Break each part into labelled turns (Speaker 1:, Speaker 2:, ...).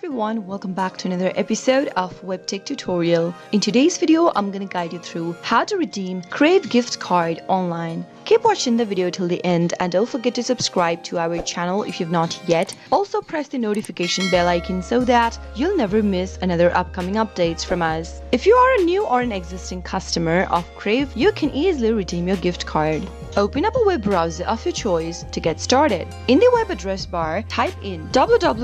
Speaker 1: everyone, welcome back to another episode of Webtech Tutorial. In today's video, I'm gonna guide you through how to redeem Crave Gift Card online. Keep watching the video till the end and don't forget to subscribe to our channel if you've not yet. Also press the notification bell icon so that you'll never miss another upcoming updates from us. If you are a new or an existing customer of Crave, you can easily redeem your gift card. Open up a web browser of your choice to get started. In the web address bar, type in www.crave.ca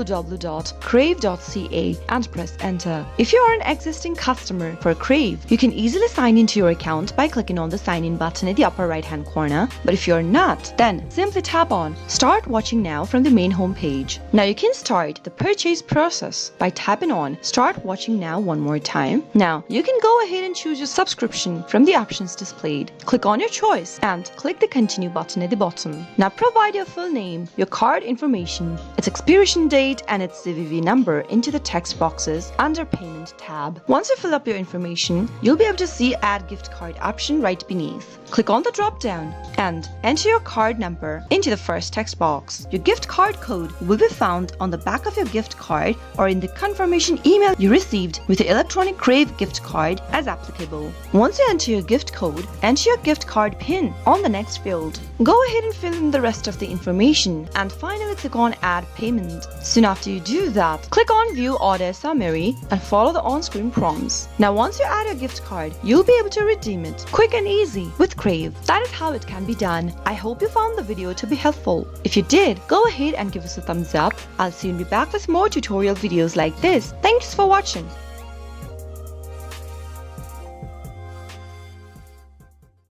Speaker 1: and press enter. If you are an existing customer for Crave, you can easily sign into your account by clicking on the sign in button in the upper right hand corner. But if you're not, then simply tap on Start Watching Now from the main home page. Now you can start the purchase process by tapping on Start Watching Now one more time. Now you can go ahead and choose your subscription from the options displayed. Click on your choice and click the Continue button at the bottom. Now provide your full name, your card information, its expiration date and its CVV number into the text boxes under Payment tab. Once you fill up your information, you'll be able to see Add Gift Card option right beneath. Click on the drop down and enter your card number into the first text box. Your gift card code will be found on the back of your gift card or in the confirmation email you received with the electronic Crave gift card as applicable. Once you enter your gift code, enter your gift card PIN on the next field. Go ahead and fill in the rest of the information and finally click on Add Payment. Soon after you do that, click on View Order Summary and follow the on-screen prompts. Now once you add your gift card, you'll be able to redeem it quick and easy with Crave. That is how it can be done. I hope you found the video to be helpful. If you did, go ahead and give us a thumbs up. I'll soon be back with more tutorial videos like this. Thanks for watching.